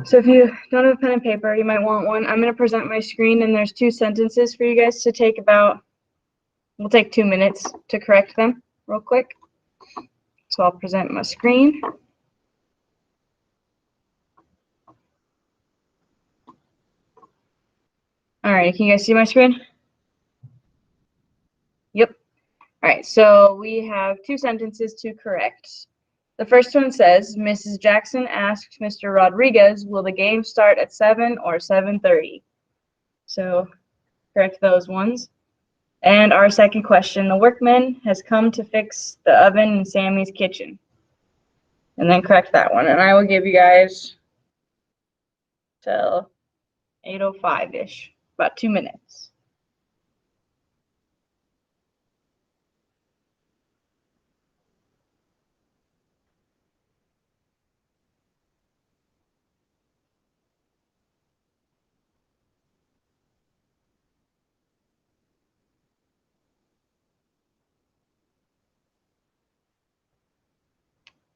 So if you don't have a pen and paper, you might want one. I'm going to present my screen, and there's 2 sentences for you guys to take we'll take 2 minutes to correct them real quick. So I'll present my screen. All right, can you guys see my screen? Yep. All right, so we have 2 sentences to correct. The first one says, Mrs. Jackson asked Mr. Rodriguez, will the game start at 7 or 7:30? So correct those ones. And our second question, the workman has come to fix the oven in Sammy's kitchen. And then correct that one. And I will give you guys till 8:05-ish, about 2 minutes.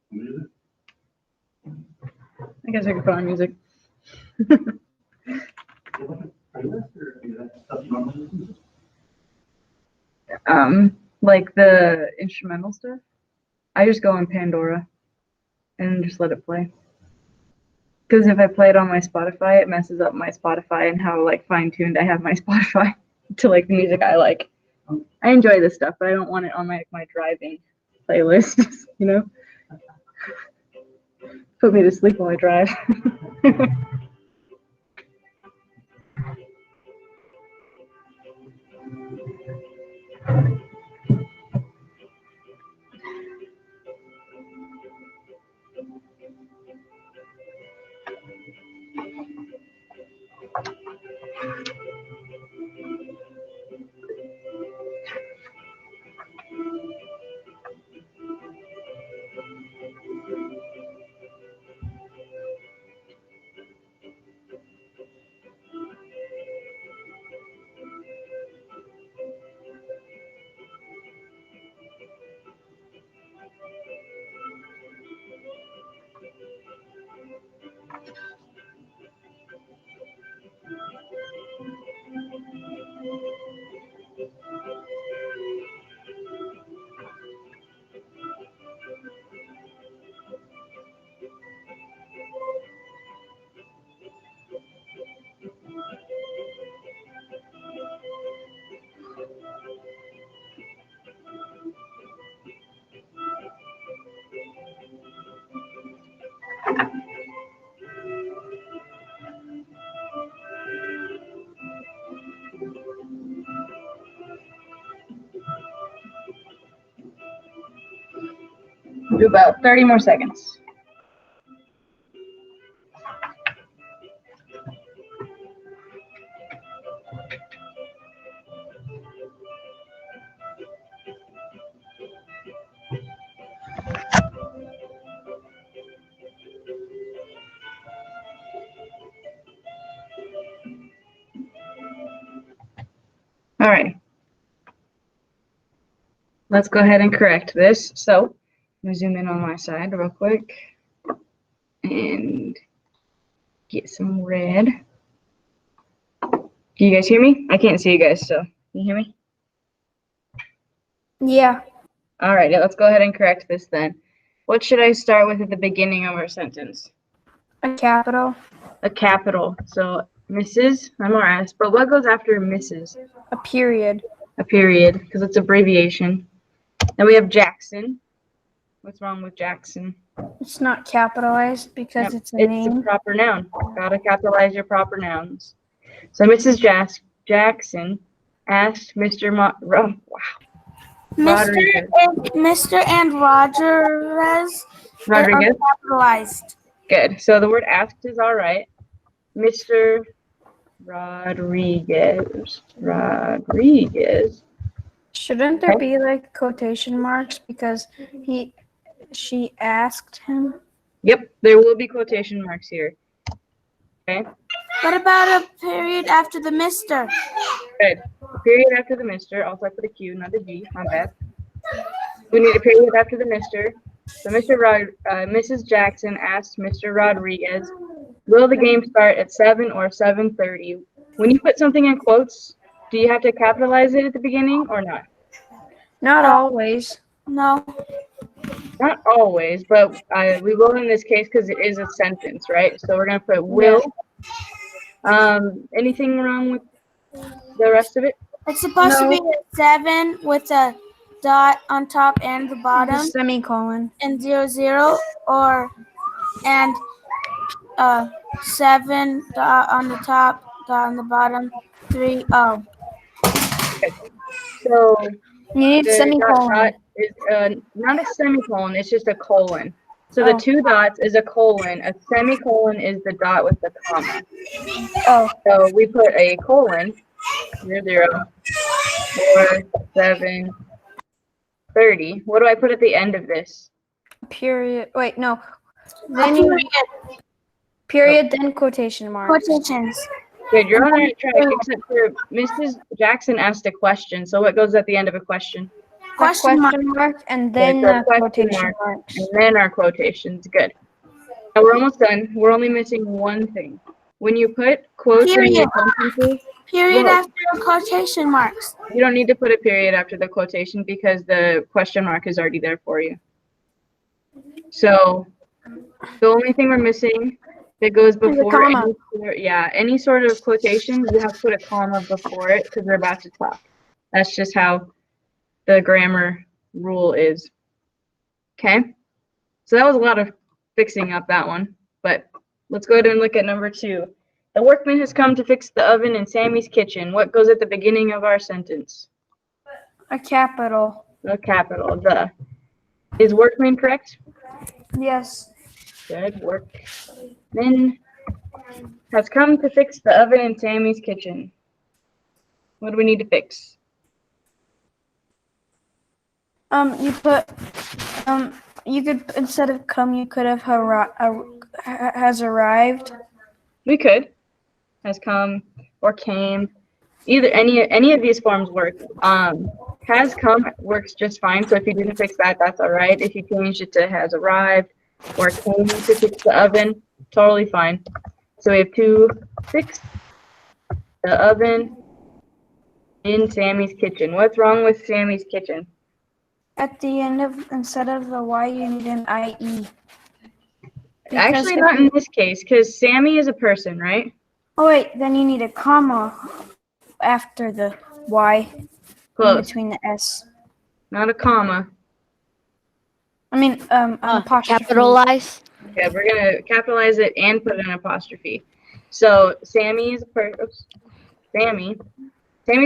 Music? I guess I could put on music. Like the instrumental stuff. I just go on Pandora and just let it play. Because if I play it on my Spotify, it messes up my Spotify and how like fine-tuned I have my Spotify to like the music I like. I enjoy this stuff, but I don't want it on my driving playlist, you know? Put me to sleep while I drive. Do about 30 more seconds. All right. Let's go ahead and correct this. So I'm gonna zoom in on my side real quick and get some red. Can you guys hear me? I can't see you guys, so can you hear me? Yeah. All right, let's go ahead and correct this then. What should I start with at the beginning of our sentence? A capital. A capital. So Mrs. I'm gonna ask, but what goes after Mrs.? A period. A period, because it's abbreviation. Then we have Jackson. What's wrong with Jackson? It's not capitalized because it's a It's name. a proper noun. Gotta capitalize your proper nouns. So Mrs. Jackson asked Mr. Wow. Mr. and Rodriguez are capitalized. Good. So the word asked is all right. Mr. Rodriguez. Shouldn't there be like quotation marks because she asked him? Yep, there will be quotation marks here. Okay. What about a period after the Mr.? Good. A period after the Mr. Also, I put a Q, not a G. My bad. We need a period after the Mr. So Mrs. Jackson asked Mr. Rodriguez, Will the game start at 7 or 7:30? When you put something in quotes, do you have to capitalize it at the beginning or not? Not always. No. Not always, but we will in this case because it is a sentence, right? So we're going to put will. Anything wrong with the rest of it? It's supposed to be a 7 with a dot on top and the bottom, Semicolon. and 00, or and 7 dot on the top, dot on the bottom, 3 oh. So You need the semicolon. dot is not a semicolon, it's just a colon. So the 2 dots is a colon. A semicolon is the dot with the comma. Oh. So we put a colon, 00, 4, 7, 30. What do I put at the end of this? Period. Wait, no. Then period, then quotation marks. Quotations. Good, you're on the right track, except for Mrs. Jackson asked a question. So what goes at the end of a question? Question mark, and then Good, so quotation marks. And then our quotations. Good. Now we're almost done. We're only missing one thing. When you put quotes in your sentences, Period after quotation marks. you don't need to put a period after the quotation because the question mark is already there for you. So the only thing we're missing that goes before any sort of quotation, you have to put a comma before it because we're about to talk. That's just how the grammar rule is. Okay? So that was a lot of fixing up that one, but let's go ahead and look at number 2. The workman has come to fix the oven in Sammy's kitchen. What goes at the beginning of our sentence? A capital. A capital. The. Is workman correct? Yes. Good. Workman has come to fix the oven in Sammy's kitchen. What do we need to fix? You put you could, instead of come, you could have has arrived. We could. Has come or came. Either any of these forms work. Has come works just fine. So if you didn't fix that, that's all right. If you changed it to has arrived or came to fix the oven, totally fine. So we have to fix the oven in Sammy's kitchen. What's wrong with Sammy's kitchen? At the end of, instead of the Y, you need an IE. Actually, not in this case, because Sammy is a person, right? Oh wait, then you need a comma after the Y. Close. In between the S. Not a comma. I mean, an apostrophe. Capitalize. Okay, we're gonna capitalize it and put an apostrophe. So Sammy is Sammy's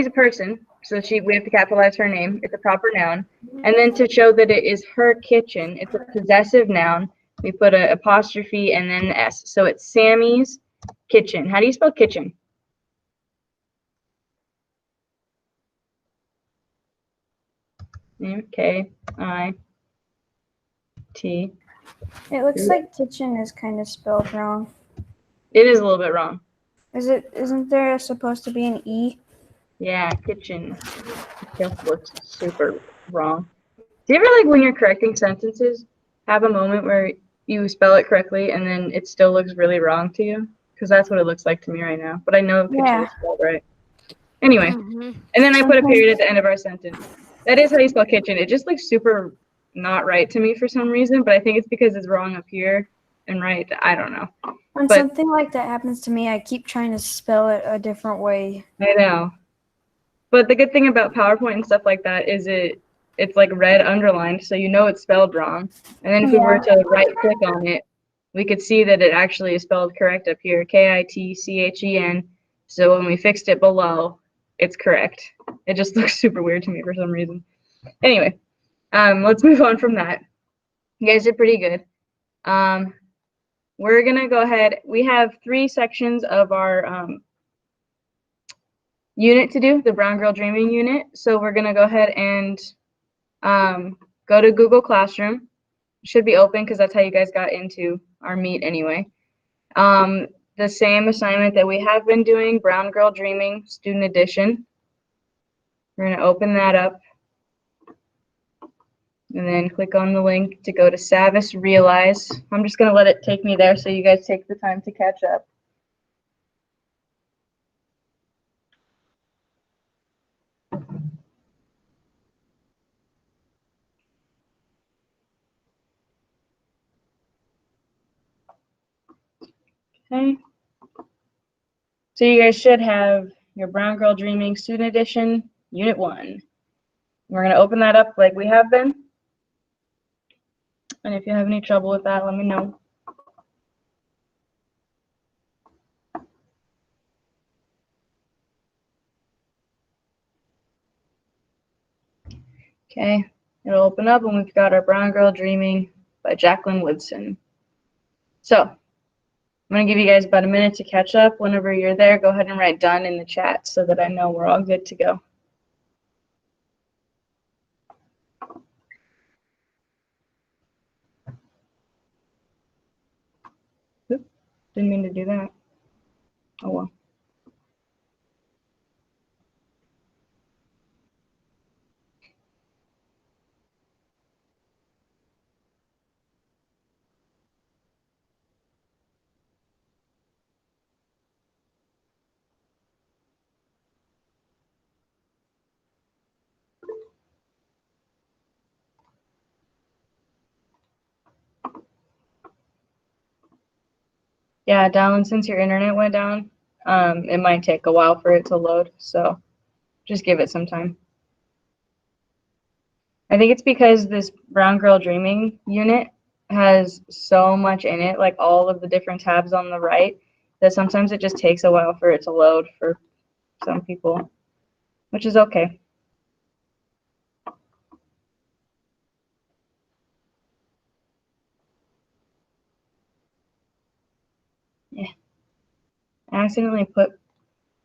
a person. So we have to capitalize her name. It's a proper noun. And then to show that it is her kitchen, it's a possessive noun. We put an apostrophe and then the S. So it's Sammy's kitchen. How do you spell kitchen? K-I-T. It looks like kitchen is kind of spelled wrong. It is a little bit wrong. Isn't there supposed to be an E? Yeah, kitchen. It just looks super wrong. Do you ever, like, when you're correcting sentences, have a moment where you spell it correctly and then it still looks really wrong to you? Because that's what it looks like to me right now. But I know kitchen is spelled right. Anyway, and then I put a period at the end of our sentence. That is how you spell kitchen. It just looks super not right to me for some reason, but I think it's because it's wrong up here and right. I don't know. When something like that happens to me, I keep trying to spell it a different way. I know. But the good thing about PowerPoint and stuff like that is it's like red underlined, so you know it's spelled wrong. And then if we were to right click on it, we could see that it actually is spelled correct up here, K-I-T-C-H-E-N. So when we fixed it below, it's correct. It just looks super weird to me for some reason. Anyway, let's move on from that. You guys did pretty good. We're gonna go ahead. We have 3 sections of our unit to do, the Brown Girl Dreaming unit. So we're gonna go ahead and go to Google Classroom. It should be open because that's how you guys got into our meet anyway. The same assignment that we have been doing, Brown Girl Dreaming Student Edition. We're gonna open that up. and then click on the link to go to Savis Realize. I'm just going to let it take me there so you guys take the time to catch up. Okay. So you guys should have your Brown Girl Dreaming Student Edition, Unit 1. We're going to open that up like we have been. And if you have any trouble with that, let me know. Okay, it'll open up and we've got our Brown Girl Dreaming by Jacqueline Woodson. So, I'm going to give you guys about a minute to catch up. Whenever you're there, go ahead and write done in the chat so that I know we're all good to go. Oop, didn't mean to do that. Oh well. Yeah, Dallin, since your internet went down, it might take a while for it to load, so just give it some time. I think it's because this Brown Girl Dreaming unit has so much in it, like all of the different tabs on the right, that sometimes it just takes a while for it to load for some people, which is okay. Yeah. I accidentally put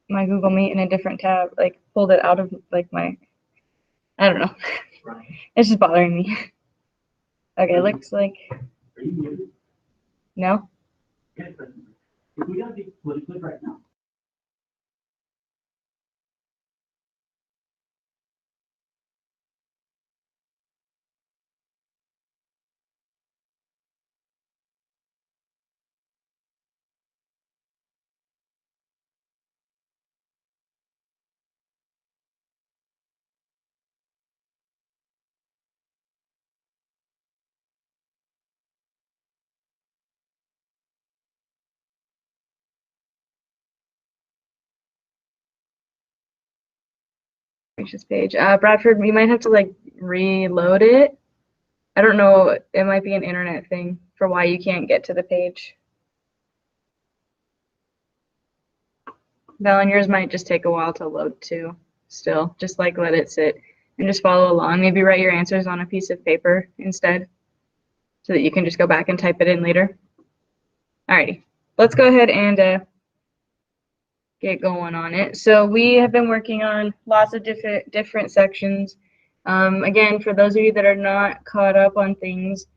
my Google Meet in a different tab, like pulled it out of like my, I don't know. It's just bothering me. Okay, looks like, no? Gracious page. Bradford, we might have to like reload it. I don't know, it might be an internet thing for why you can't get to the page. Valen, yours might just take a while to load too. Still, just like let it sit and just follow along. Maybe write your answers on a piece of paper instead so that you can just go back and type it in later. Alrighty, let's go ahead and get going on it. So we have been working on lots of different sections. Again, for those of you that are not caught up on things,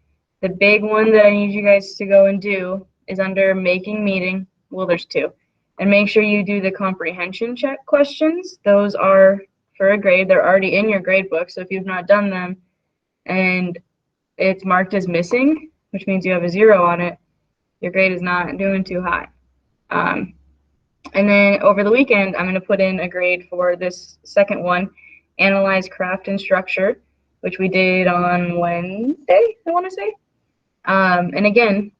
the big one that I need you guys to go and do is under making meeting. Well, there's two. And make sure you do the comprehension check questions. Those are for a grade. They're already in your grade book. So if you've not done them and it's marked as missing, which means you have a 0 on it, your grade is not doing too high. And then over the weekend, I'm going to put in a grade for this second one, Analyze Craft and Structure, which we did on Wednesday, I want to say. And again,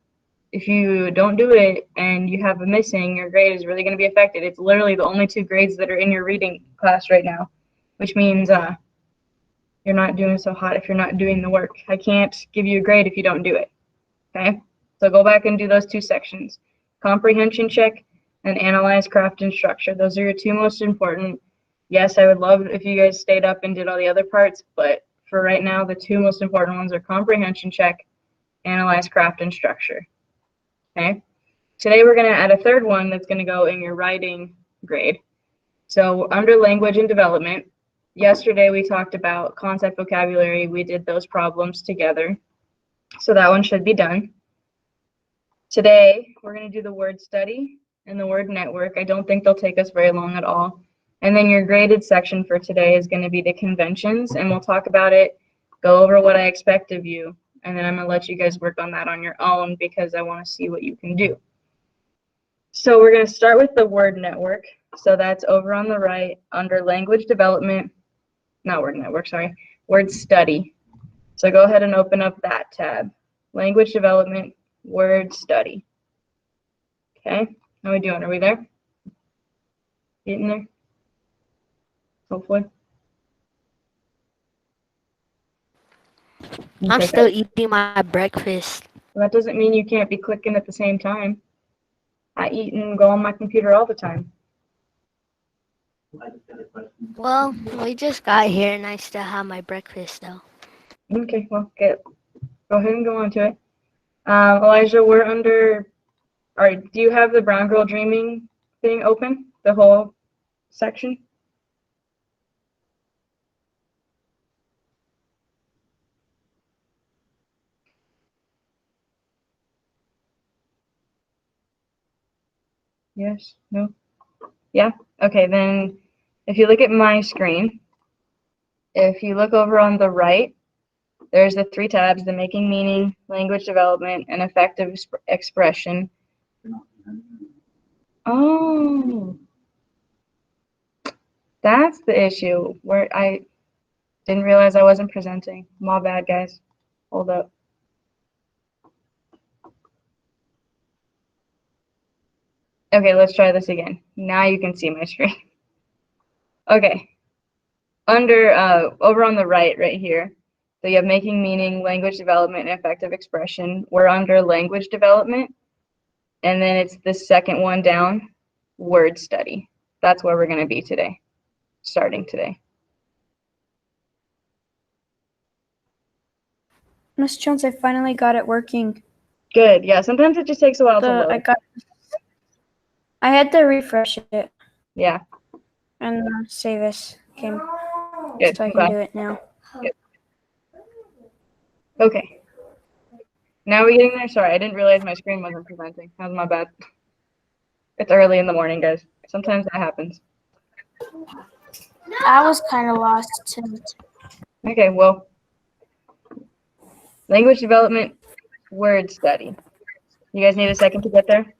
if you don't do it and you have a missing, your grade is really going to be affected. It's literally the only 2 grades that are in your reading class right now, which means you're not doing so hot if you're not doing the work. I can't give you a grade if you don't do it, okay? So go back and do those 2 sections, comprehension check and analyze craft and structure. Those are your 2 most important. Yes, I would love if you guys stayed up and did all the other parts, but for right now, the 2 most important ones are comprehension check, analyze craft and structure. Okay. Today we're going to add a third one that's going to go in your writing grade. So under language and development, yesterday we talked about concept vocabulary. We did those problems together. So that one should be done. Today we're going to do the word study and the word network. I don't think they'll take us very long at all. And then your graded section for today is going to be the conventions, and we'll talk about it go over what I expect of you, and then I'm going to let you guys work on that on your own because I want to see what you can do. So we're going to start with the word network. So that's over on the right under language development, not word network, sorry, word study. So go ahead and open up that tab. Language development, word study. Okay, how are we doing? Are we there? Getting there? Hopefully. I'm Okay. still eating my breakfast. That doesn't mean you can't be clicking at the same time. I eat and go on my computer all the time. Well, we just got here and I still have my breakfast though. Okay, well, go ahead and go on to it. Elijah, we're under, all right, do you have the Brown Girl Dreaming thing open? The whole section? Yes? No? Yeah? Okay, then if you look at my screen, if you look over on the right, there's the 3 tabs, the making meaning, language development, and effective expression. Oh, that's the issue where I didn't realize I wasn't presenting. My bad, guys. Hold up. Okay, let's try this again. Now you can see my screen. Okay. Under, over on the right here. So you have making meaning, language development, and effective expression. We're under language development. And then it's the second one down, word study. That's where we're going to be today, starting today. Miss Jones, I finally got it working. Good. Yeah, sometimes it just takes a while to load. I had to refresh it Yeah. and say this came. Good. So I can do it now. Good. Okay. Now we're getting there. Sorry, I didn't realize my screen wasn't presenting. That was my bad. It's early in the morning, guys. Sometimes that happens. I was kind of lost too. Okay, well, language development, word study. You guys need a second to get there?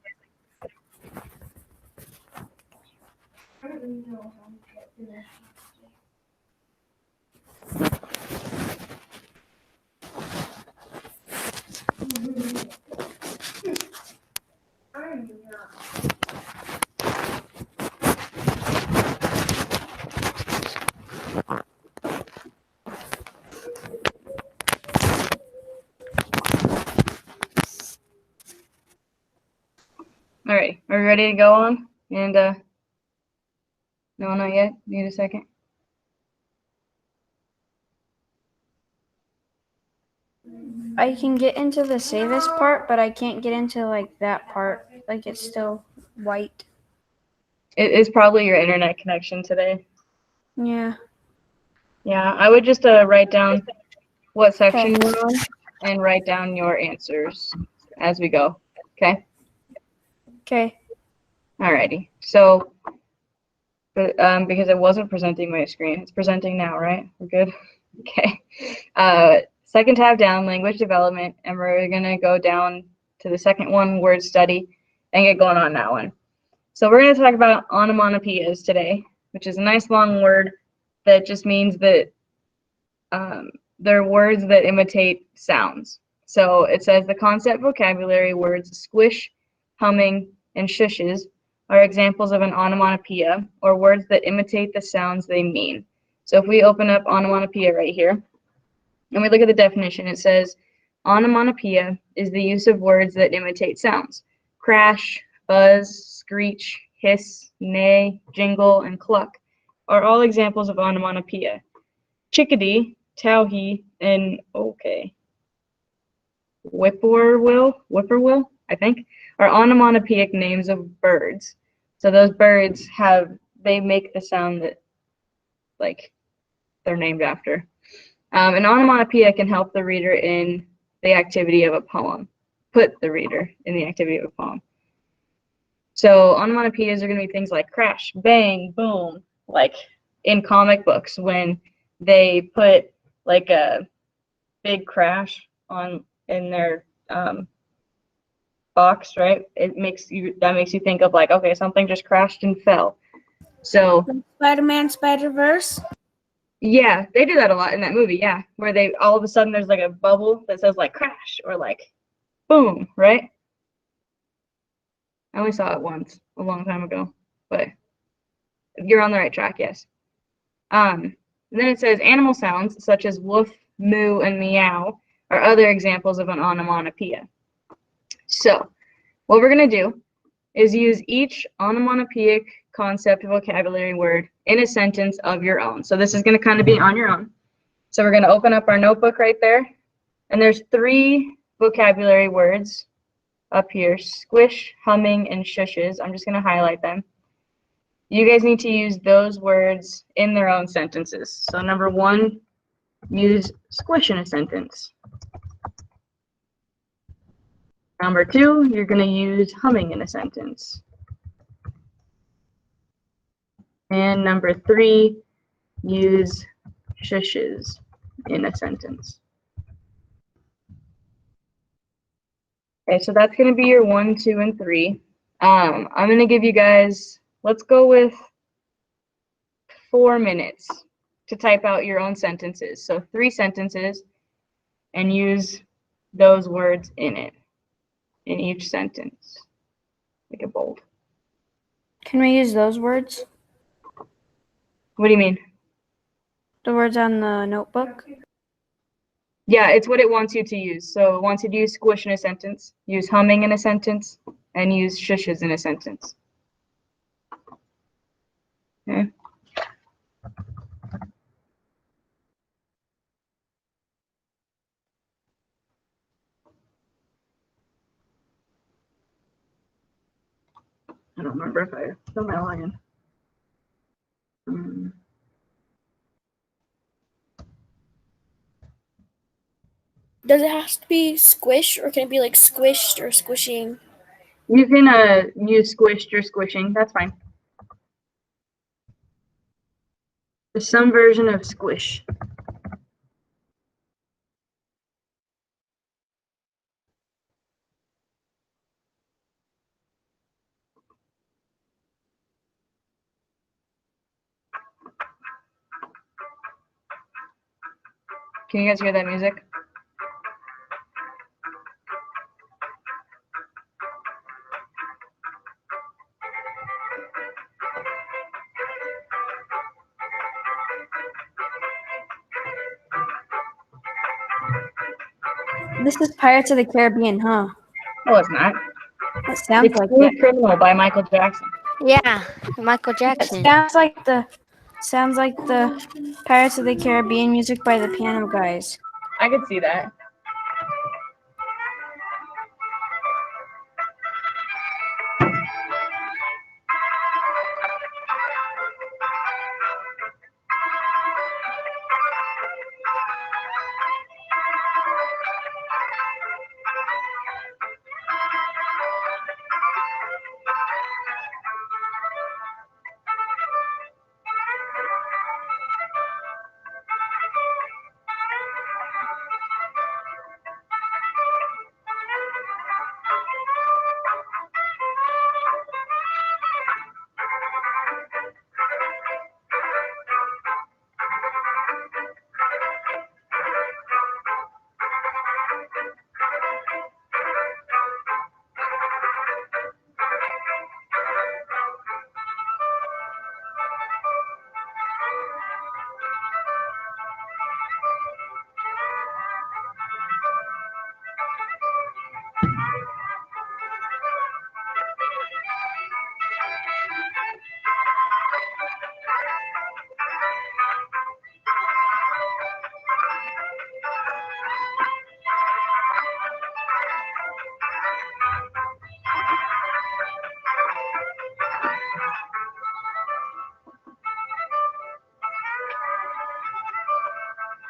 All right, are we ready to go on? And no, not yet. Need a second. I can get into the say this part, but I can't get into like that part. Like it's still white. It is probably your internet connection today. Yeah. Yeah, I would just write down what section Okay. we're on and write down your answers as we go. Okay? Okay. Alrighty. So, because it wasn't presenting my screen, it's presenting now, right? We're good? Okay. Second tab down, language development, and we're going to go down to the second one, word study, and get going on that one. So we're going to talk about onomatopoeias today, which is a nice long word that just means that they're words that imitate sounds. So it says the concept vocabulary words squish, humming, and shushes are examples of an onomatopoeia, or words that imitate the sounds they mean. So if we open up onomatopoeia right here, and we look at the definition, it says onomatopoeia is the use of words that imitate sounds. Crash, buzz, screech, hiss, neigh, jingle, and cluck are all examples of onomatopoeia. Chickadee, towhee, and whippoorwill, I think, are onomatopoeic names of birds. So those birds they make the sound that, like, they're named after. An onomatopoeia can help the reader in the activity of a poem. Put the reader in the activity of a poem. So onomatopoeias are going to be things like crash, bang, boom, like in comic books when they put like a big crash in their box, right? That makes you think of like, okay, something just crashed and fell. So Spider-Man, Spider-Verse. yeah, they do that a lot in that movie, yeah, where they all of a sudden there's like a bubble that says like crash or like boom, right? I only saw it once a long time ago, but you're on the right track, yes. And then it says animal sounds such as woof, moo, and meow are other examples of an onomatopoeia. So what we're going to do is use each onomatopoeic concept vocabulary word in a sentence of your own. So this is going to kind of be on your own. So we're going to open up our notebook right there. And there's 3 vocabulary words up here: squish, humming, and shushes. I'm just going to highlight them. You guys need to use those words in their own sentences. So number 1, use squish in a sentence. Number 2, you're going to use humming in a sentence. And number 3, use shushes in a sentence. Okay, so that's going to be your 1, 2, and 3. I'm going to give you guys, let's go with 4 minutes to type out your own sentences. So 3 sentences, and use those words in it, in each sentence. Make it bold. Can we use those words? What do you mean? The words on the notebook? Yeah, it's what it wants you to use. So it wants you to use squish in a sentence, use humming in a sentence, and use shushes in a sentence. Okay. I don't remember if I put my line in. Does it have to be squish, or can it be like squished or squishing? You can use squished or squishing. That's fine. There's some version of squish. Can you guys hear that music? This is Pirates of the Caribbean, huh? No, it's not. It sounds It's like Smooth it. Criminal by Michael Jackson. Yeah, Michael It Jackson. sounds like the Pirates of the Caribbean music by the Piano Guys. I could see that.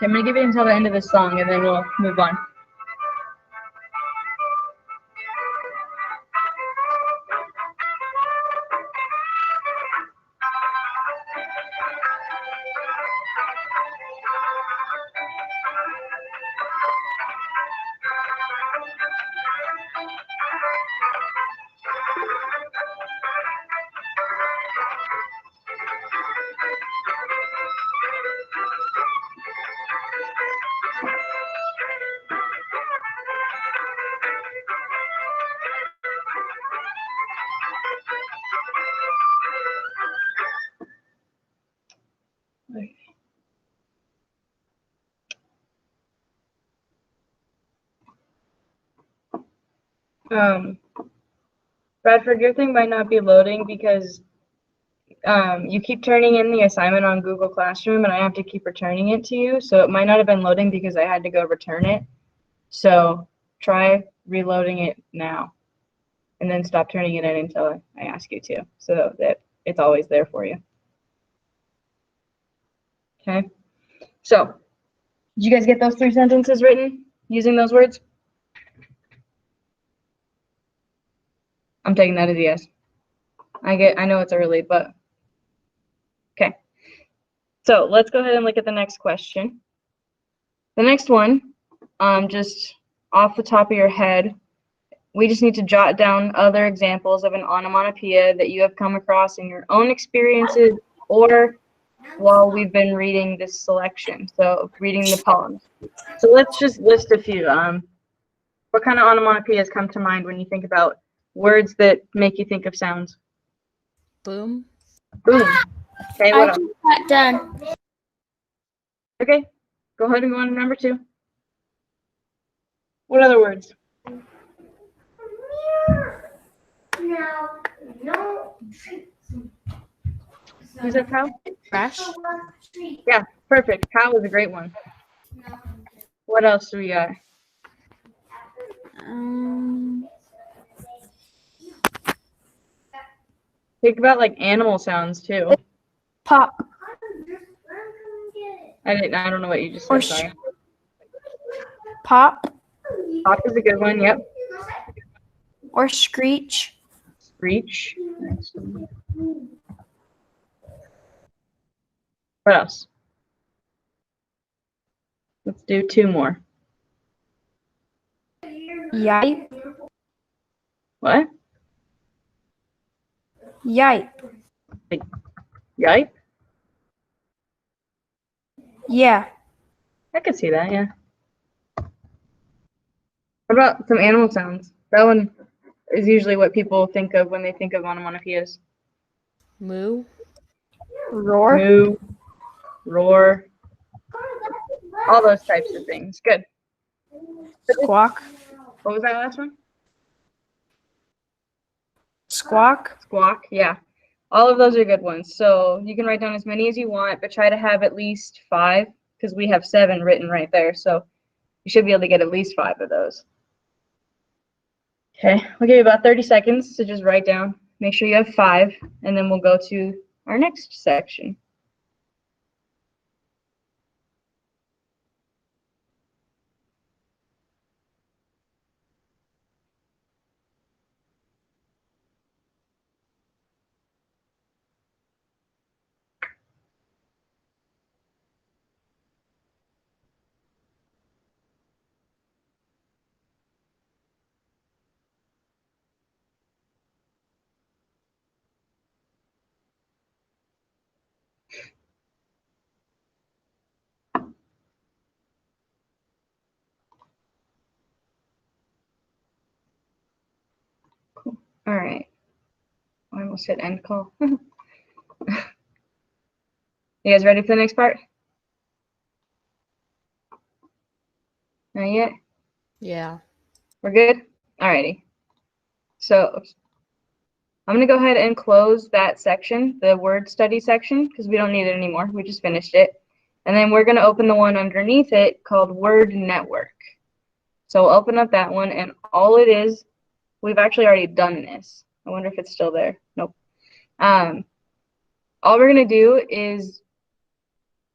Okay, I'm gonna give it until the end of the song, and then we'll move on. Bradford, your thing might not be loading because you keep turning in the assignment on Google Classroom and I have to keep returning it to you. So it might not have been loading because I had to go return it. So try reloading it now and then stop turning it in until I ask you to so that it's always there for you. Okay. So did you guys get those 3 sentences written using those words? I'm taking that as a yes. I know it's early, but okay. So let's go ahead and look at the next question. The next one, just off the top of your head, we just need to jot down other examples of an onomatopoeia that you have come across in your own experiences or while we've been reading this selection, so reading the poems. So let's just list a few. What kind of onomatopoeias come to mind when you think about words that make you think of sounds? Boom. Boom. Okay, I what else? just got done. Okay, go ahead and go on to number 2. What other words? You said cow? Crash. Yeah, perfect. Cow was a great one. What else do we got? Think about like animal sounds too. Pop. I don't know what you just Or said. Sorry. Pop Pop is a good one. Yep. or screech. Screech. What else? Let's do 2 more. Yipe. What? Yipe. Yipe? Yeah. I could see that, yeah. What about some animal sounds? That one is usually what people think of when they think of onomatopoeias. Moo. Roar. Moo, roar, all those types of things. Good. Squawk. What was that last one? Squawk. Squawk, yeah. All of those are good ones. So you can write down as many as you want, but try to have at least 5 because we have 7 written right there. So you should be able to get at least 5 of those. Okay, we'll give you about 30 seconds to just write down. Make sure you have 5, and then we'll go to our next section. Cool. All right. I almost hit end call. You guys ready for the next part? Not yet? Yeah. We're good? Alrighty. So I'm going to go ahead and close that section, the word study section, because we don't need it anymore. We just finished it. And then we're going to open the one underneath it called Word Network. So we'll open up that one, and all it is, we've actually already done this. I wonder if it's still there. Nope. All we're going to do is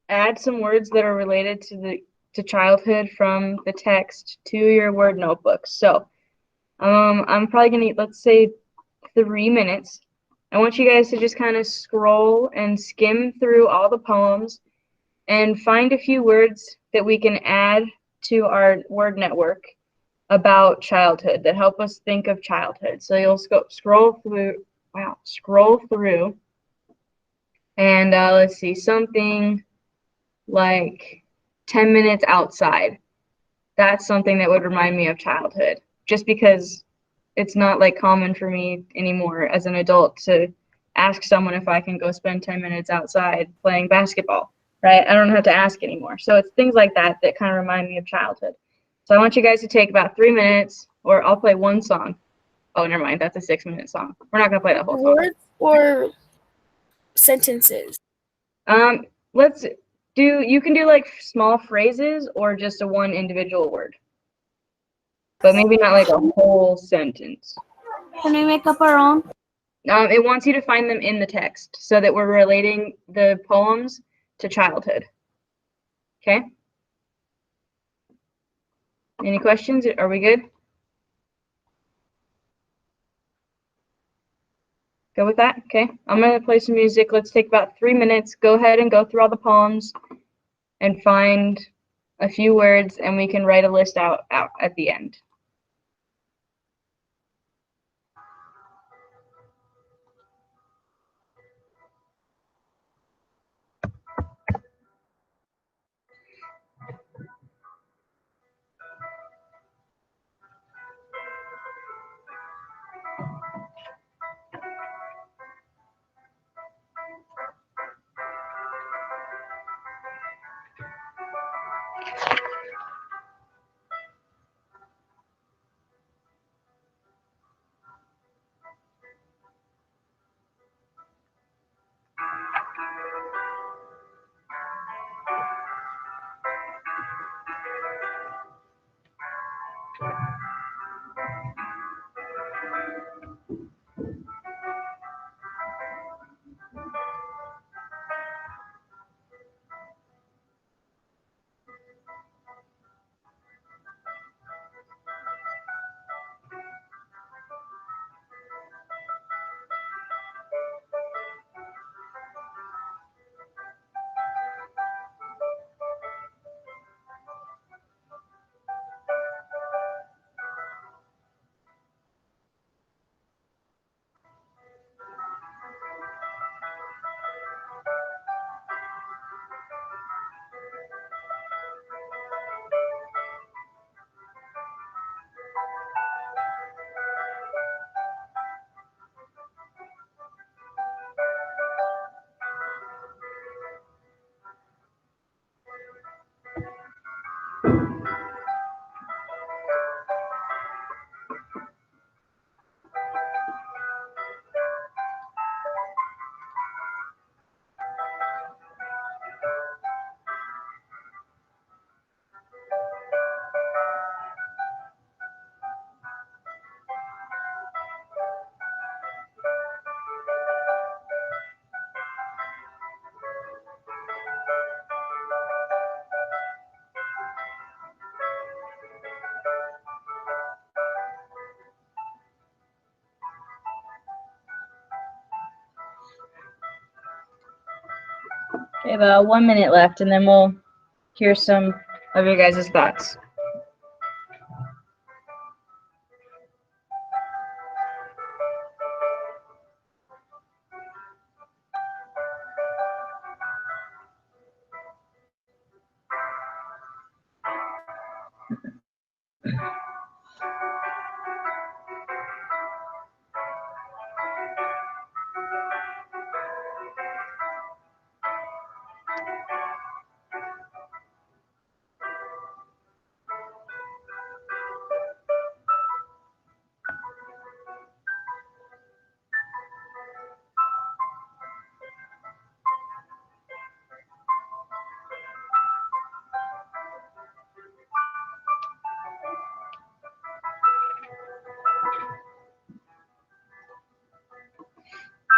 add some words that are related to childhood from the text to your word notebook. So I'm probably going to, let's say, 3 minutes. I want you guys to just kind of scroll and skim through all the poems and find a few words that we can add to our word network about childhood that help us think of childhood. So you'll scroll through, and let's see, something like 10 minutes outside. That's something that would remind me of childhood, just because it's not like common for me anymore as an adult to ask someone if I can go spend 10 minutes outside playing basketball, right? I don't have to ask anymore. So it's things like that that kind of remind me of childhood. So I want you guys to take about 3 minutes, or I'll play one song, Oh, never mind. That's a 6-minute song. We're not gonna play that whole song. Words or sentences? Let's do. You can do like small phrases or just a one individual word, but maybe not like a whole sentence. Can we make up our own? It wants you to find them in the text so that we're relating the poems to childhood. Okay? Any questions? Are we good? Go with that? Okay. I'm going to play some music. Let's take about 3 minutes. Go ahead and go through all the poems and find a few words, and we can write a list out at the end. We have about 1 minute left, and then we'll hear some of your guys' thoughts.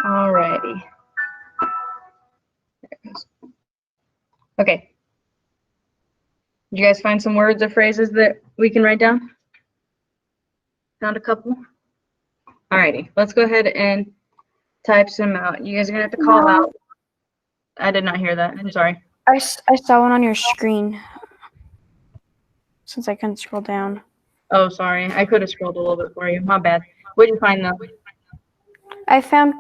Alrighty. Okay. Did you guys find some words or phrases that we can write down? Found a couple? Alrighty. Let's go ahead and type some out. You guys are going to have to call out. I did not hear that. I'm sorry. I saw one on your screen since I couldn't scroll down. Oh, sorry. I could have scrolled a little bit for you. My bad. What did you find, though? I found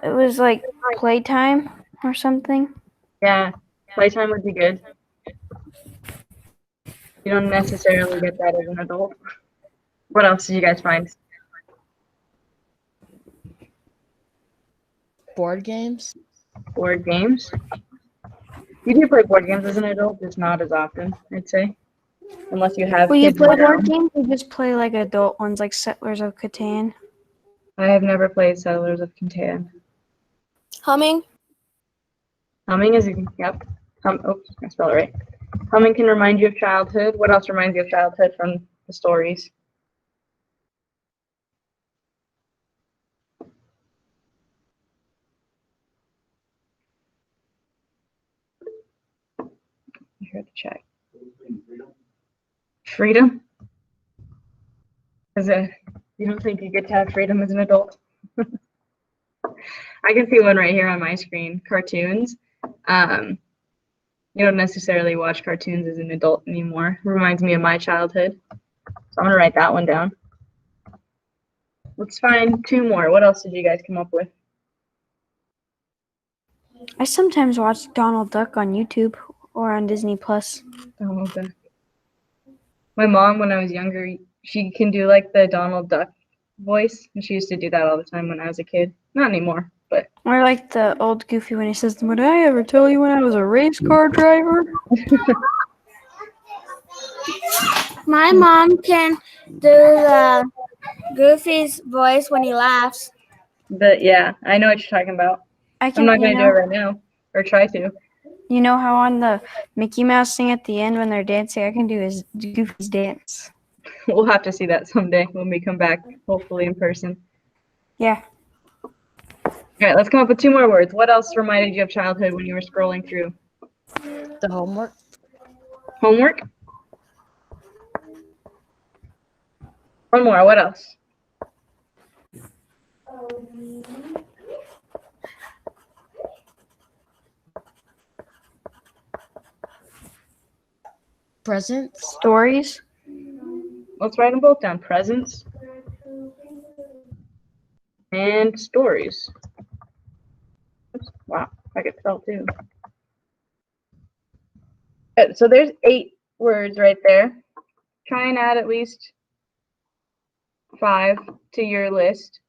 it was like playtime or something. Yeah. Playtime would be good. You don't necessarily get that as an adult. What else did you guys find? Board games. Board games. You do play board games as an adult, just not as often, I'd say. unless you have Will you kids play of your board own. games or just play like adult ones like Settlers of Catan? I have never played Settlers of Catan. Humming. Humming is, yep. Oops, I spelled it right. Humming can remind you of childhood. What else reminds you of childhood from the stories? I heard the chat. Freedom? You don't think you get to have freedom as an adult? I can see one right here on my screen. Cartoons. You don't necessarily watch cartoons as an adult anymore. Reminds me of my childhood. So I'm gonna write that one down. Let's find two more. What else did you guys come up with? I sometimes watch Donald Duck on YouTube or on Disney Plus. Donald Duck. My mom, when I was younger, she can do like the Donald Duck voice, and she used to do that all the time when I was a kid. Not anymore, but Or like the old Goofy when he says, "Would I ever tell you when I was a race car driver?" My mom can do the Goofy's voice when he laughs. yeah, I know what you're talking about. I I'm can, not gonna do it right now, or try to. You know how on the Mickey Mouse thing at the end when they're dancing, I can do his Goofy's dance. We'll have to see that someday when we come back, hopefully in person. Yeah. All right, let's come up with two more words. What else reminded you of childhood when you were scrolling through? The homework. Homework? One more, what else? Presents. Stories. Let's write them both down. Presents and stories. Oops, wow, I could spell too. Good, so there's 8 words right there. Try and add at least 5 to your list.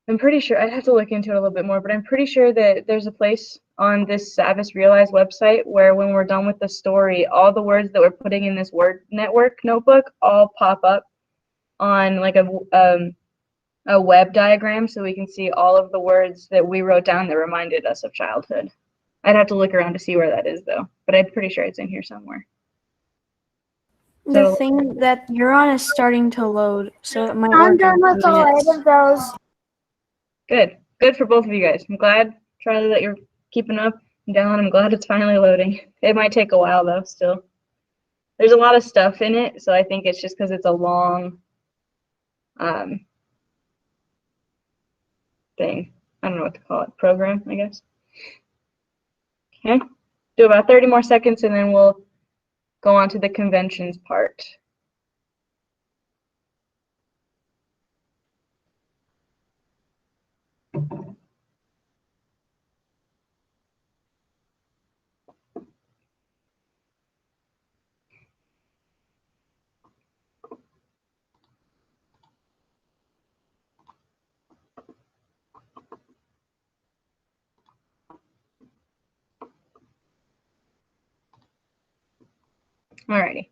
I'm pretty sure, I'd have to look into it a little bit more, but I'm pretty sure that there's a place on this Savvis Realize website where when we're done with the story, all the words that we're putting in this word network notebook all pop up on like a web diagram so we can see all of the words that we wrote down that reminded us of childhood. I'd have to look around to see where that is though, but I'm pretty sure it's in here somewhere. The So- thing that you're on is starting to load, so it might I'm work done in with 2 all 8 minutes. of those. Good for both of you guys. I'm glad, Charlie, that you're keeping up. And Dylan, I'm glad it's finally loading. It might take a while though, still. There's a lot of stuff in it, so I think it's just because it's a long thing. I don't know what to call it. Program, I guess. Okay. Do about 30 more seconds and then we'll go on to the conventions part. Alrighty.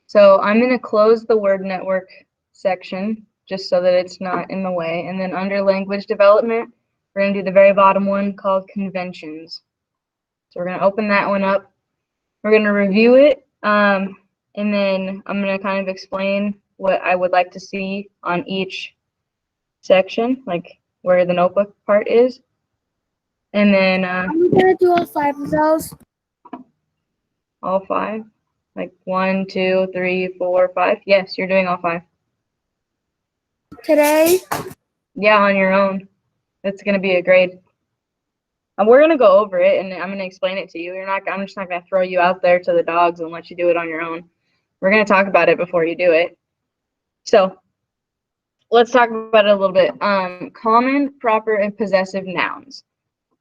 So I'm going to close the word network section just so that it's not in the way. And then under language development, we're going to do the very bottom one called conventions. So we're going to open that one up. We're going to review it. And then I'm going to kind of explain what I would like to see on each section, like where the notebook part is. And then I'm gonna do all 5 of those. all 5. Like 1, 2, 3, 4, 5. Yes, you're doing all 5. Today, Yeah, on your own. It's going to be a grade. And we're going to go over it, and I'm going to explain it to you. I'm just not going to throw you out there to the dogs and let you do it on your own. We're going to talk about it before you do it. So let's talk about it a little bit. Common, proper, and possessive nouns.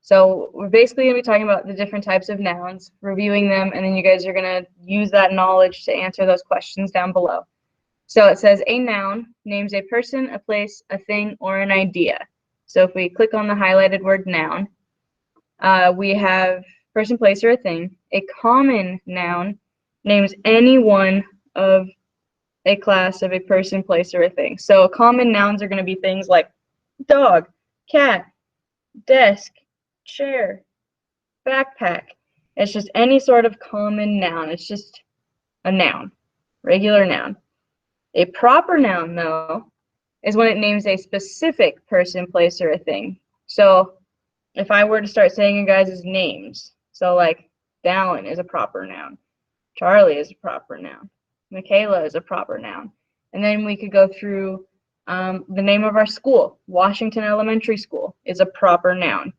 So we're basically going to be talking about the different types of nouns, reviewing them, and then you guys are going to use that knowledge to answer those questions down below. So it says a noun names a person, a place, a thing, or an idea. So if we click on the highlighted word noun, we have person, place, or a thing. A common noun names any one of a class of a person, place, or a thing. So common nouns are going to be things like dog, cat, desk, chair, backpack. It's just any sort of common noun. It's just a noun, regular noun. A proper noun, though, is when it names a specific person, place, or a thing. So if I were to start saying you guys' names, so like Dallin is a proper noun, Charlie is a proper noun, Michaela is a proper noun. And then we could go through the name of our school. Washington Elementary School is a proper noun.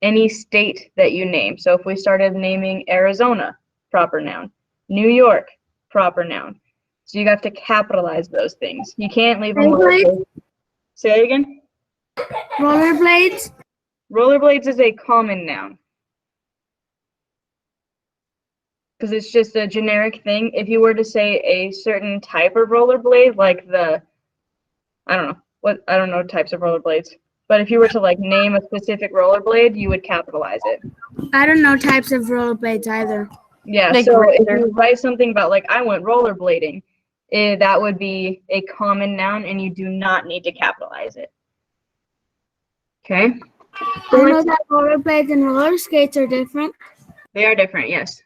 Any state that you name. So if we started naming Arizona, proper noun. New York, proper noun. So you have to capitalize those things. You can't leave them lowercase. Say it again. Rollerblades. Rollerblades is a common noun. Because it's just a generic thing. If you were to say a certain type of rollerblade, like I don't know types of rollerblades. But if you were to like name a specific rollerblade, you would capitalize it. I don't know types of rollerblades either. Yeah, Like so if regular. you write something about like I went rollerblading, that would be a common noun and you do not need to capitalize it. Okay? I know that rollerblades and roller skates are different. They are different, yes.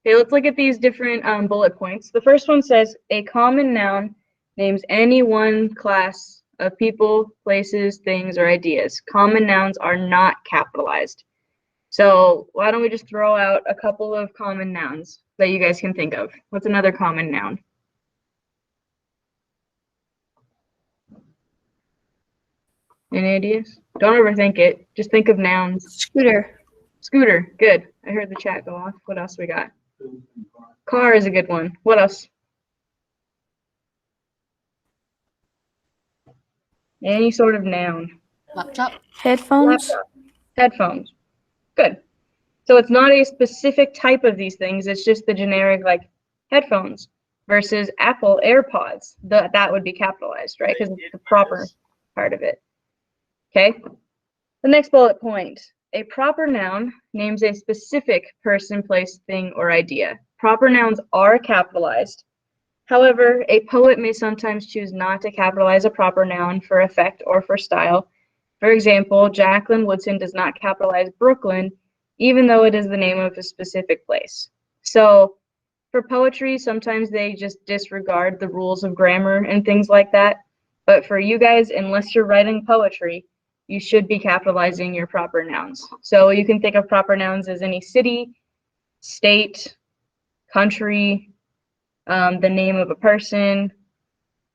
Okay, let's look at these different bullet points. The first one says a common noun names any one class of people, places, things, or ideas. Common nouns are not capitalized. So why don't we just throw out a couple of common nouns that you guys can think of? What's another common noun? Any ideas? Don't overthink it. Just think of nouns. Scooter. Scooter, good. I heard the chat go off. What else we got? Car is a good one. What else? Any sort of noun. Laptop. Headphones. Laptop. Headphones. Good. So it's not a specific type of these things. It's just the generic like headphones versus Apple AirPods. That would be capitalized, right? Because it's the proper part of it. Okay. The next bullet point. A proper noun names a specific person, place, thing, or idea. Proper nouns are capitalized. However, a poet may sometimes choose not to capitalize a proper noun for effect or for style. For example, Jacqueline Woodson does not capitalize Brooklyn, even though it is the name of a specific place. So for poetry, sometimes they just disregard the rules of grammar and things like that. But for you guys, unless you're writing poetry, you should be capitalizing your proper nouns. So you can think of proper nouns as any city, state, country, the name of a person.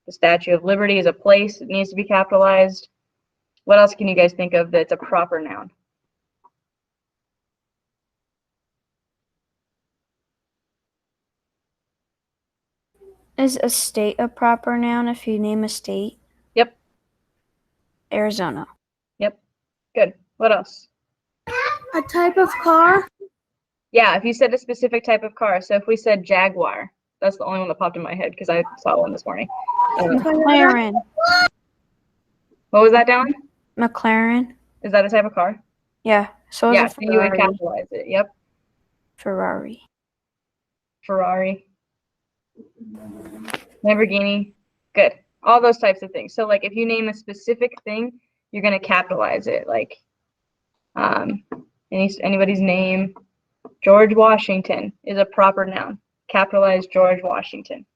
The Statue of Liberty is a place. It needs to be capitalized. What else can you guys think of that's a proper noun? Is a state a proper noun if you name a state? Yep. Arizona. Yep. Good. What else? A type of car. Yeah, if you said a specific type of car. So if we said Jaguar, that's the only one that popped in my head because I saw one this morning. McLaren. What was that, Dallin? McLaren. Is that a type of car? Yeah. So is Yeah, a so you would Ferrari. capitalize it. Yep. Ferrari. Ferrari. Lamborghini. Good. All those types of things. So like if you name a specific thing, you're going to capitalize it. Like anybody's name. George Washington is a proper noun. Capitalize George Washington.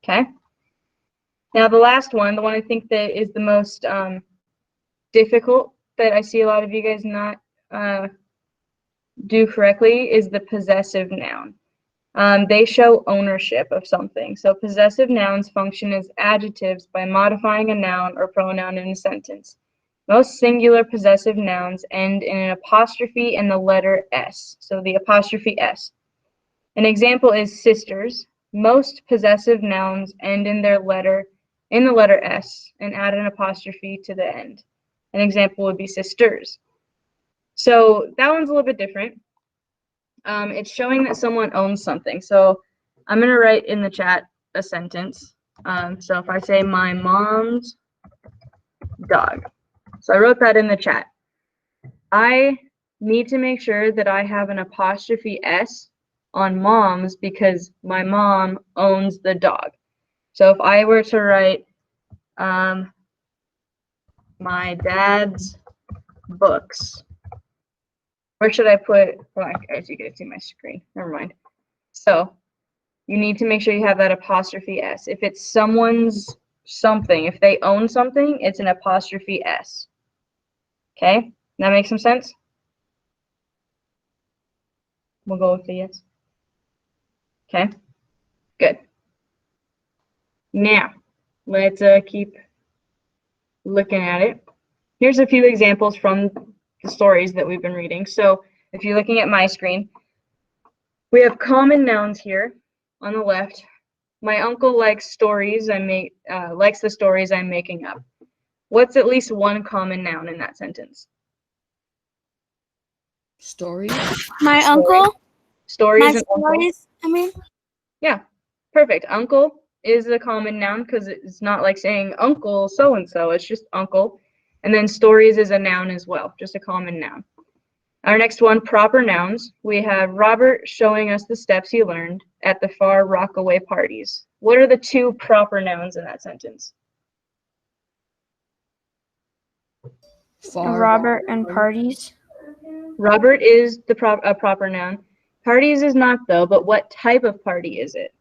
Okay. Now the last one, the one I think that is the most difficult that I see a lot of you guys not do correctly is the possessive noun. They show ownership of something. So possessive nouns function as adjectives by modifying a noun or pronoun in a sentence. Most singular possessive nouns end in an apostrophe and the letter S. So the apostrophe S. An example is sisters. Most possessive nouns end in the letter S and add an apostrophe to the end. An example would be sisters. So that one's a little bit different. It's showing that someone owns something. So I'm going to write in the chat a sentence. So if I say my mom's dog. So I wrote that in the chat. I need to make sure that I have an apostrophe S on mom's because my mom owns the dog. So if I were to write my dad's books, where should I put, well, as you can see my screen, never mind. So you need to make sure you have that apostrophe S. If it's someone's something, if they own something, it's an apostrophe S. Okay, that makes some sense? We'll go with the yes. Okay, good. Now, let's keep looking at it. Here's a few examples from the stories that we've been reading. So if you're looking at my screen, we have common nouns here on the left. My uncle likes stories likes the stories I'm making up. What's at least one common noun in that sentence? Story. My uncle. Stories My and uncle. stories. I mean, Yeah, perfect. Uncle is a common noun because it's not like saying uncle so-and-so. It's just uncle. And then stories is a noun as well, just a common noun. Our next one, proper nouns. We have Robert showing us the steps he learned at the Far Rockaway parties. What are the two proper nouns in that sentence? Far. Robert and parties. Robert is a proper noun. Parties is not though, but what type of party is it?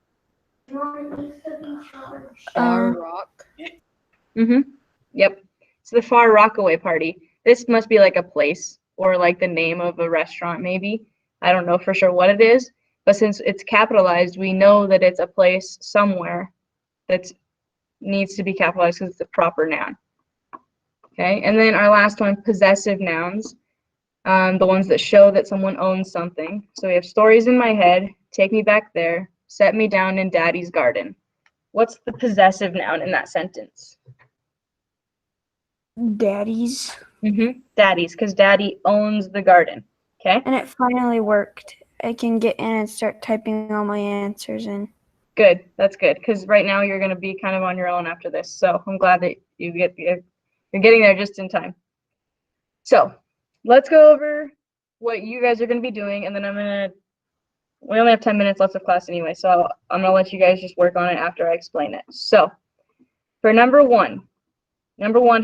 Far Rock. Yep. It's the Far Rockaway party. This must be like a place or like the name of a restaurant maybe. I don't know for sure what it is, but since it's capitalized, we know that it's a place somewhere that needs to be capitalized because it's a proper noun. Okay, and then our last one, possessive nouns. The ones that show that someone owns something. So we have stories in my head, take me back there, set me down in daddy's garden. What's the possessive noun in that sentence? Daddies. Daddy's, because daddy owns the garden. Okay, And it finally worked. I can get in and start typing all my answers in. good. That's good, because right now you're going to be kind of on your own after this. So I'm glad that you're getting there just in time. So let's go over what you guys are going to be doing, and then we only have 10 minutes left of class anyway, so I'm going to let you guys just work on it after I explain it. So for number one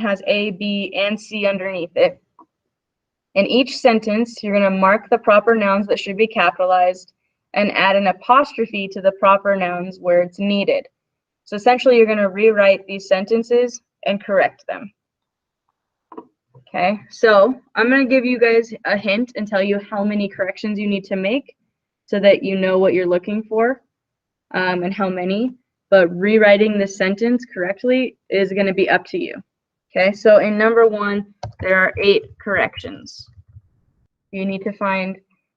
has A, B, and C underneath it. In each sentence, you're going to mark the proper nouns that should be capitalized and add an apostrophe to the proper nouns where it's needed. So essentially, you're going to rewrite these sentences and correct them. Okay, so I'm going to give you guys a hint and tell you how many corrections you need to make so that you know what you're looking for and how many. But rewriting this sentence correctly is going to be up to you. Okay, so in number one, there are 8 corrections. You need to find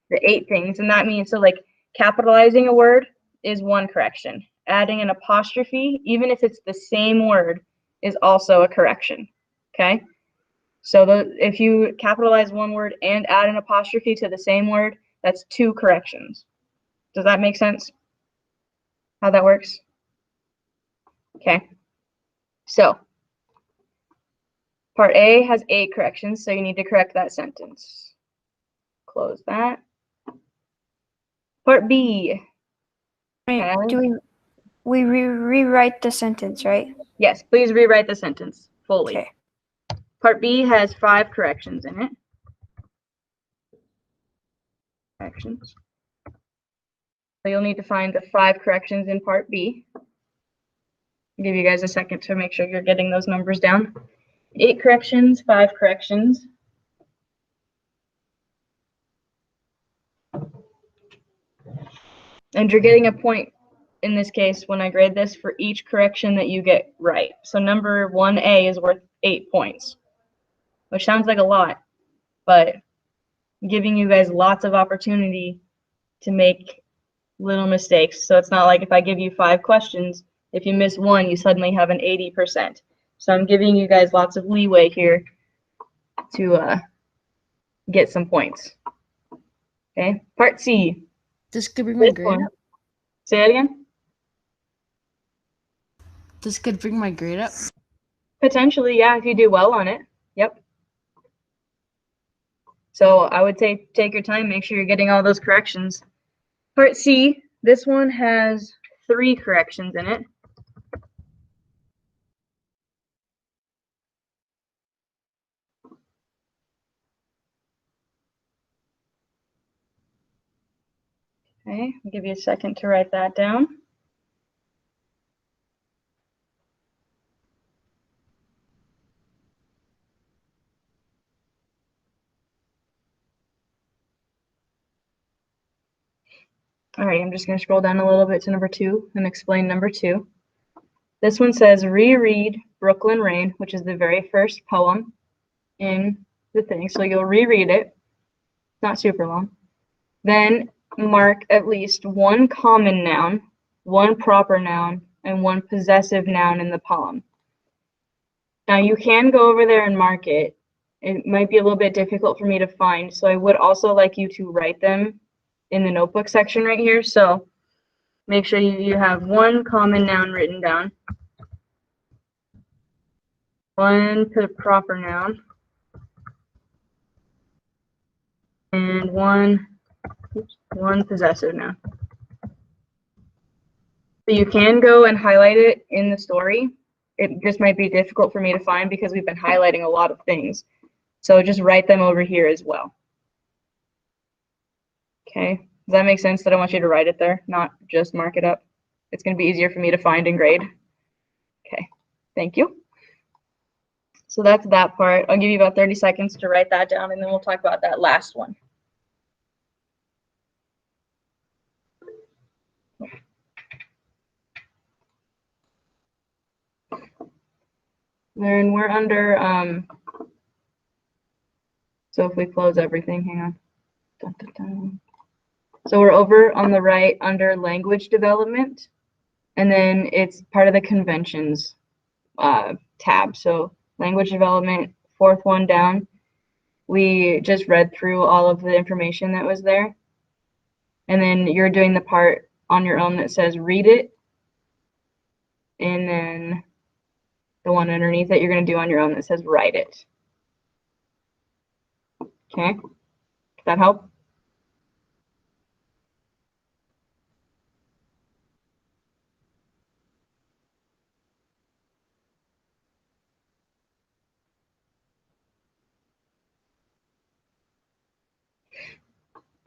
the 8 things, and that means, so like capitalizing a word is one correction. Adding an apostrophe, even if it's the same word, is also a correction. Okay, so if you capitalize one word and add an apostrophe to the same word, that's 2 corrections. Does that make sense? How that works? Okay, so part A has 8 corrections, so you need to correct that sentence. Close that. Part B. Wait, do we rewrite the sentence, right? Yes, please rewrite the sentence fully. Okay. Part B has 5 corrections in it. Corrections. So you'll need to find the 5 corrections in part B. I'll give you guys a second to make sure you're getting those numbers down. 8 corrections, 5 corrections. And you're getting a point in this case when I grade this for each correction that you get right. So number 1A is worth 8 points, which sounds like a lot, but giving you guys lots of opportunity to make little mistakes. So it's not like if I give you 5 questions, if you miss one, you suddenly have an 80%. So I'm giving you guys lots of leeway here to get some points. Okay, part C. This could bring my This grade one. up. Say it again. This could bring my grade up. Potentially, yeah, if you do well on it. Yep. So I would say take your time, make sure you're getting all those corrections. Part C, this one has 3 corrections in it. Okay, I'll give you a second to write that down. Alright, I'm just going to scroll down a little bit to number 2 and explain number 2. This one says, reread Brooklyn Rain, which is the very first poem in the thing. So you'll reread it. It's not super long. Then mark at least 1 common noun, 1 proper noun, and 1 possessive noun in the poem. Now you can go over there and mark it. It might be a little bit difficult for me to find, so I would also like you to write them in the notebook section right here. So make sure you have 1 common noun written down, 1 proper noun, and 1 possessive noun. So you can go and highlight it in the story. It just might be difficult for me to find because we've been highlighting a lot of things. So just write them over here as well. Okay, does that make sense that I want you to write it there, not just mark it up? It's going to be easier for me to find and grade. Okay, thank you. So that's that part. I'll give you about 30 seconds to write that down, and then we'll talk about that last one. Then we're under, so if we close everything, hang on. Dun, dun, dun. So we're over on the right under language development, and then it's part of the conventions tab. So language development, 4th one down. We just read through all of the information that was there. And then you're doing the part on your own that says read it. And then the one underneath that you're going to do on your own that says write it. Okay, does that help?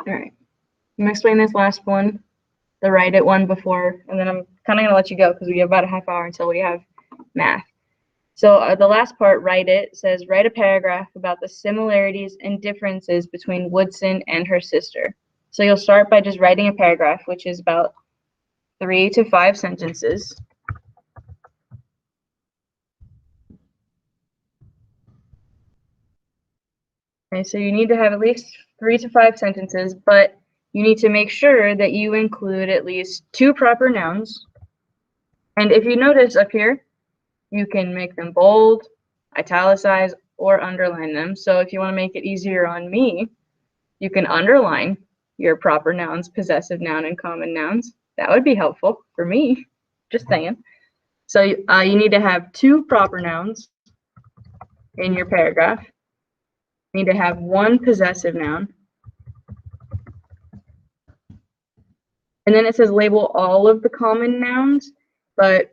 All right, I'm going to explain this last one, the write it one before, and then I'm kind of going to let you go because we have about a half hour until we have math. So the last part, write it, says write a paragraph about the similarities and differences between Woodson and her sister. So you'll start by just writing a paragraph, which is about 3 to 5 sentences. Okay, so you need to have at least 3 to 5 sentences, but you need to make sure that you include at least 2 proper nouns. And if you notice up here, you can make them bold, italicize, or underline them. So if you want to make it easier on me, you can underline your proper nouns, possessive noun, and common nouns. That would be helpful for me, just saying. So you need to have 2 proper nouns in your paragraph. You need to have 1 possessive noun. And then it says label all of the common nouns, but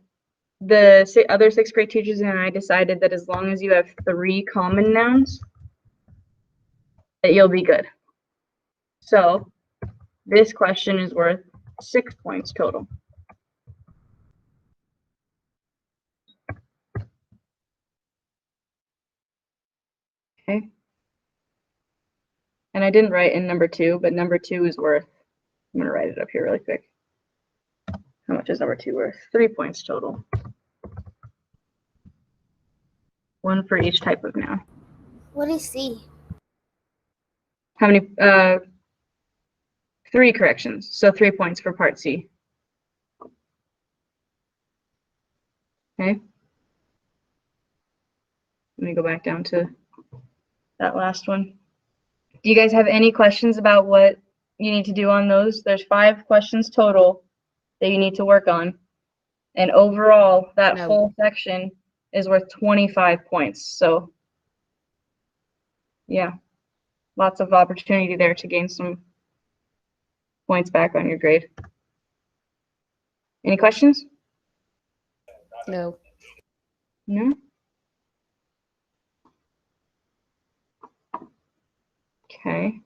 the other 6th grade teachers and I decided that as long as you have 3 common nouns, that you'll be good. So this question is worth 6 points total. Okay. And I didn't write in number 2, but number 2 is worth, I'm going to write it up here really quick. How much is number 2 worth? 3 points total. 1 for each type of noun. What do you see? How many? 3 corrections. So 3 points for part C. Okay. Let me go back down to that last one. Do you guys have any questions about what you need to do on those? There's 5 questions total that you need to work on. And overall, that whole section is worth 25 points. So, yeah, lots of opportunity there to gain some points back on your grade. Any questions? No. No? Okay.